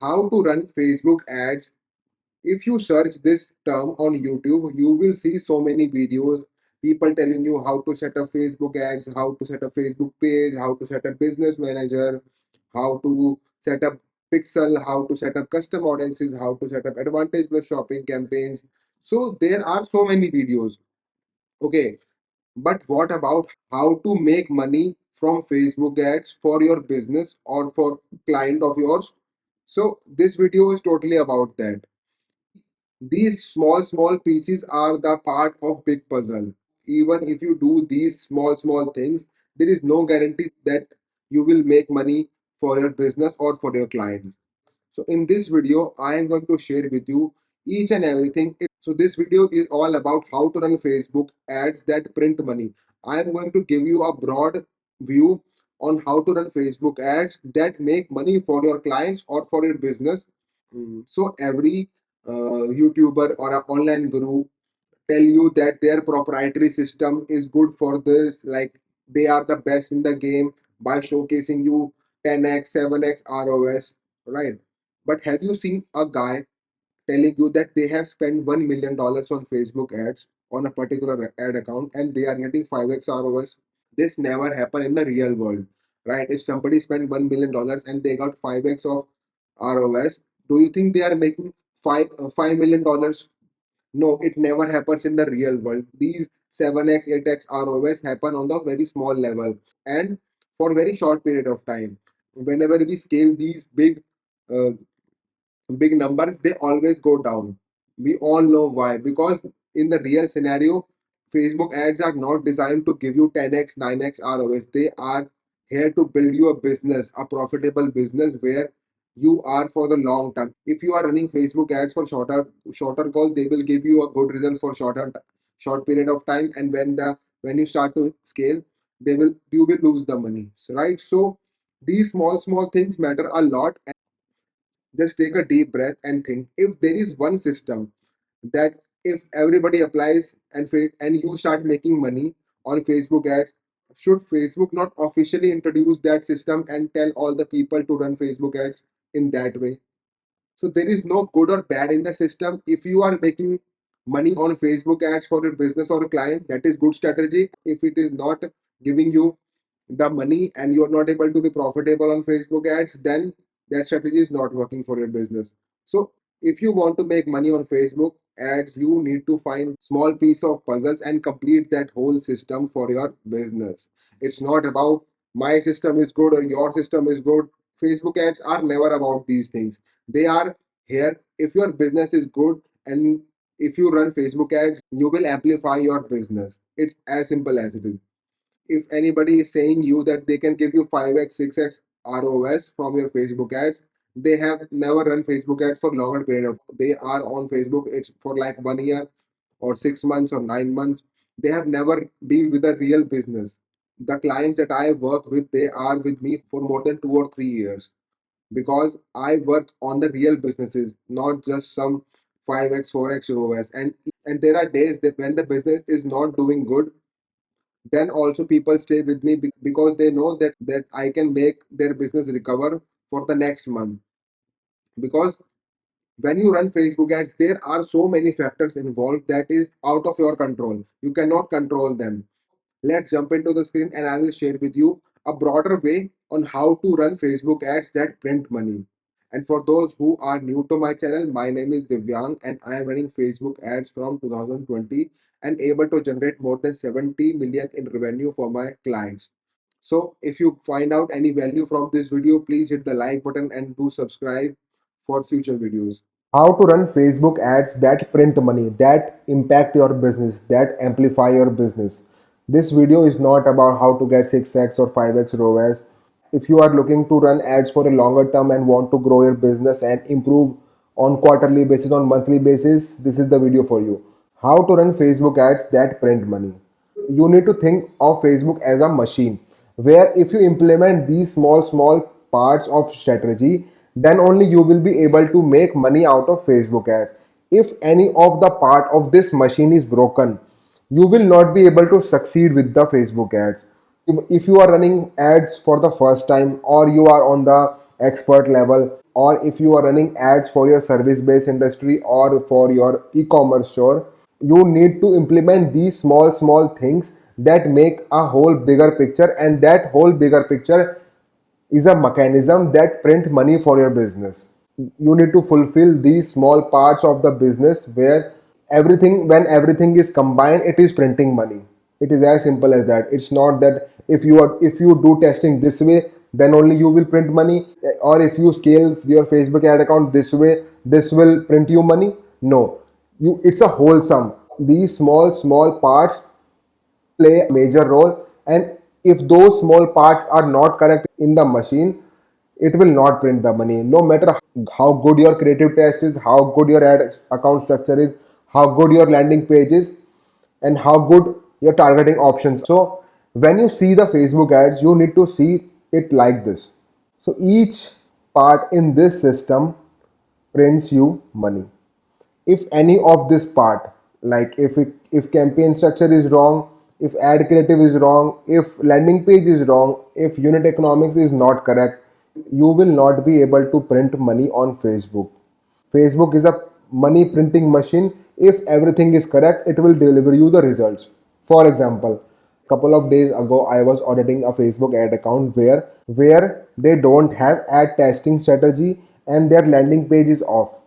How to run Facebook ads. If you search this term on YouTube, you will see so many videos, people telling you how to set up Facebook ads, how to set a Facebook page, how to set a business manager, how to set up pixel, how to set up custom audiences, how to set up advantage plus shopping campaigns. So there are so many videos. Okay, but what about how to make money from Facebook ads for your business or for client of yours? So this video is totally about that. These small pieces are the part of big puzzle. Even if you do these small things, there is no guarantee that you will make money for your business or for your clients. So in this video, I am going to share with you each and everything. So this video is all about how to run Facebook ads that print money. I am going to give you a broad view on how to run Facebook ads that make money for your clients or for your business. So every YouTuber or an online guru tell you that their proprietary system is good for this, like they are the best in the game by showcasing you 10x, 7x ROS, right? But have you seen a guy telling you that they have spent $1 million on Facebook ads on a particular ad account and they are getting 5x ROS? This never happened in the real world, right? If somebody spent $1 million and they got 5x of ROS, do you think they are making $5 million? No, it never happens in the real world. These 7x, 8x ROS happen on the very small level and for very short period of time. Whenever we scale these uh, big numbers, they always go down. We all know why. Because in the real scenario, Facebook ads are not designed to give you 10x, 9x ROS. They are here to build you a business, a profitable business where you are for the long term. If you are running Facebook ads for shorter goal, they will give you a good result for short period of time. And when you start to scale, you will lose the money. Right? So these small things matter a lot. Just take a deep breath and think, if there is one system that if everybody applies and you start making money on Facebook ads, should Facebook not officially introduce that system and tell all the people to run Facebook ads in that way? So there is no good or bad in the system. If you are making money on Facebook ads for your business or a client, that is good strategy. If it is not giving you the money and you are not able to be profitable on Facebook ads, then that strategy is not working for your business. So if you want to make money on Facebook ads, you need to find small piece of puzzles and complete that whole system for your business. It's not about my system is good or your system is good. Facebook ads are never about these things. They are here if your business is good, and if you run Facebook ads, you will amplify your business. It's as simple as it is. If anybody is saying you that they can give you 5x, 6x ROS from your Facebook ads, they have never run Facebook ads for longer period of. They are on Facebook. It's for like 1 year or 6 months or 9 months. They have never deal with a real business. The clients that I work with, they are with me for more than 2 or 3 years because I work on the real businesses, not just some 5x, 4x ROS. And there are days that when the business is not doing good, then also people stay with me because they know that I can make their business recover for the next month. Because when you run Facebook ads, there are so many factors involved that is out of your control. You cannot control them. Let's jump into the screen and I will share with you a broader way on how to run Facebook ads that print money. And for those who are new to my channel, my name is Divyang and I am running Facebook ads from 2020 and able to generate more than 70 million in revenue for my clients. So if you find out any value from this video, please hit the like button and do subscribe for future videos. How to run Facebook ads that print money, that impact your business, that amplify your business. This video is not about how to get 6x or 5x ROAS. If you are looking to run ads for a longer term and want to grow your business and improve on quarterly basis, on monthly basis, this is the video for you. How to run Facebook ads that print money. You need to think of Facebook as a machine where if you implement these small parts of strategy, then only you will be able to make money out of Facebook ads. If any of the part of this machine is broken, you will not be able to succeed with the Facebook ads. If you are running ads for the first time or you are on the expert level or if you are running ads for your service based industry or for your e-commerce store, you need to implement these small things that make a whole bigger picture, and that whole bigger picture is a mechanism that print money for your business. You need to fulfill these small parts of the business where everything is combined, it is printing money. It is as simple as that. It's not that if you do testing this way, then only you will print money, or if you scale your Facebook ad account this way, this will print you money. No, you it's a wholesome. These small parts play a major role, and if those small parts are not correct in the machine, it will not print the money. No matter how good your creative test is, how good your ad account structure is, how good your landing page is, and how good your targeting options. So when you see the Facebook ads, you need to see it like this. So each part in this system prints you money. If any of this part, like if campaign structure is wrong, if ad creative is wrong, if landing page is wrong, if unit economics is not correct, you will not be able to print money on Facebook. Facebook is a money printing machine. If everything is correct, it will deliver you the results. For example, couple of days ago I was auditing a Facebook ad account where they don't have ad testing strategy and their landing page is off.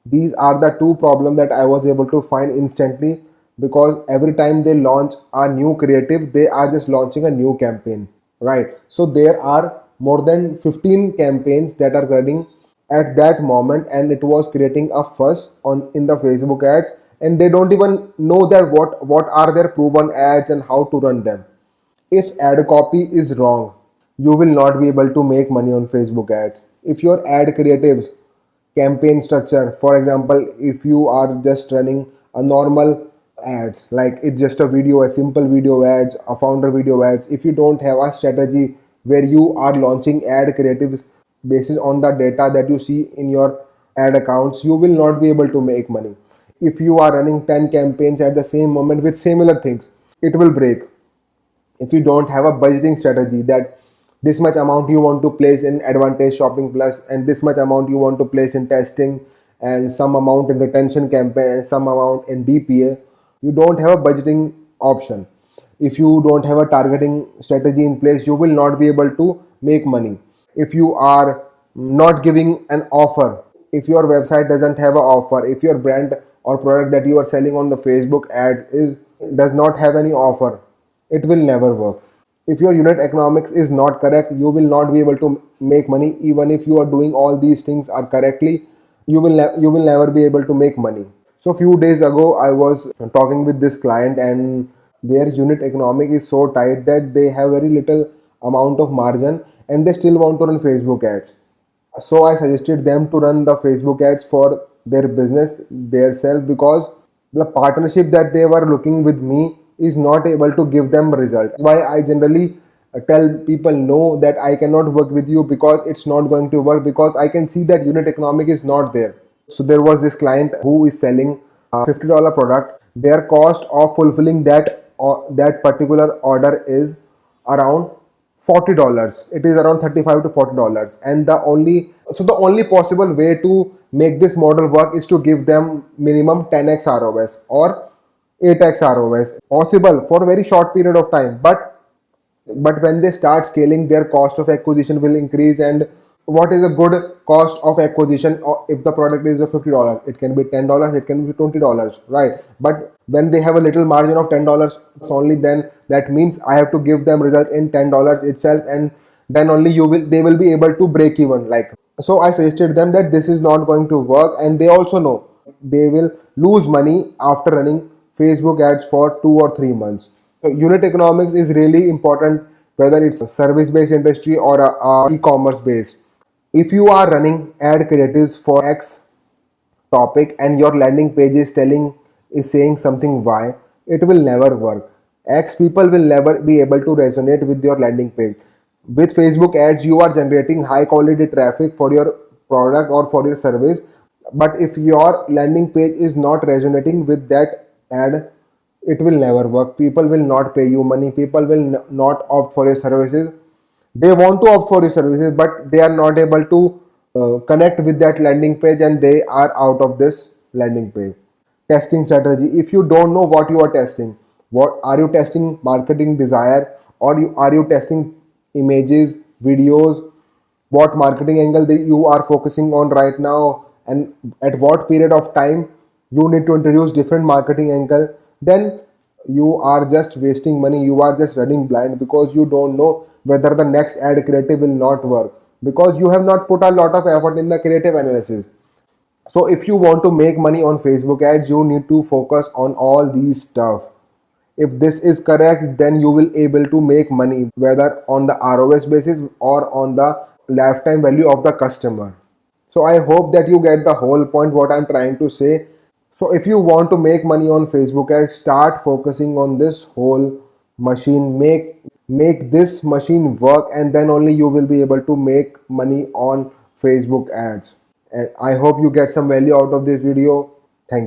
These are the two problems that I was able to find instantly, because every time they launch a new creative, they are just launching a new campaign, right? So there are more than 15 campaigns that are running at that moment, and it was creating a fuss on in the Facebook ads, and they don't even know that what are their proven ads and how to run them. If ad copy is wrong, you will not be able to make money on Facebook ads. If your ad creatives, campaign structure, for example, if you are just running a normal ads, like it's just a video, a simple video ads, a founder video ads, if you don't have a strategy where you are launching ad creatives basis on the data that you see in your ad accounts, you will not be able to make money. If you are running 10 campaigns at the same moment with similar things, it will break. If you don't have a budgeting strategy, that this much amount you want to place in advantage shopping plus, and this much amount you want to place in testing, and some amount in retention campaign, and some amount in DPA, you don't have a budgeting option. If you don't have a targeting strategy in place, you will not be able to make money. If you are not giving an offer, if your website doesn't have an offer, if your brand or product that you are selling on the Facebook ads is does not have any offer, it will never work. If your unit economics is not correct, you will not be able to make money. Even if you are doing all these things are correctly, you will never be able to make money. So few days ago I was talking with this client, and their unit economic is so tight that they have very little amount of margin, and they still want to run Facebook ads. So I suggested them to run the Facebook ads for their business, their self, because the partnership that they were looking with me is not able to give them results. That's why I generally tell people no, that I cannot work with you because it's not going to work, because I can see that unit economic is not there. So there was this client who is selling a $50 product. Their cost of fulfilling that particular order is around $40. It is around $35 to $40, and the only possible way to make this model work is to give them minimum 10x ROS or 8x ROS, possible for a very short period of time. But when they start scaling, their cost of acquisition will increase. And what is a good cost of acquisition? If the product is a $50, it can be $10, it can be $20, right? But when they have a little margin of $10 only, then that means I have to give them result in $10 itself, and then only they will be able to break even. Like, so I suggested them that this is not going to work, and they also know they will lose money after running Facebook ads for 2 or 3 months. So unit economics is really important, whether it's a service based industry or a e-commerce based. If you are running ad creatives for X topic and your landing page is saying something Y, it will never work. X people will never be able to resonate with your landing page. With Facebook ads, you are generating high quality traffic for your product or for your service, but if your landing page is not resonating with that ad, it will never work. People will not pay you money, people will not opt for your services. They want to opt for your services, but they are not able to connect with that landing page and they are out of this landing page. Testing strategy: if you don't know what you are testing, what are you testing? Marketing desire, or are you testing images, videos? What marketing angle that you are focusing on right now, and at what period of time you need to introduce different marketing angle? Then you are just wasting money, you are just running blind because you don't know whether the next ad creative will not work, because you have not put a lot of effort in the creative analysis. So if you want to make money on Facebook ads, you need to focus on all these stuff. If this is correct, then you will able to make money whether on the ROS basis or on the lifetime value of the customer. So I hope that you get the whole point what I'm trying to say. So if you want to make money on Facebook ads, start focusing on this whole machine. Make this machine work, and then only you will be able to make money on Facebook ads. And I hope you get some value out of this video. Thank you.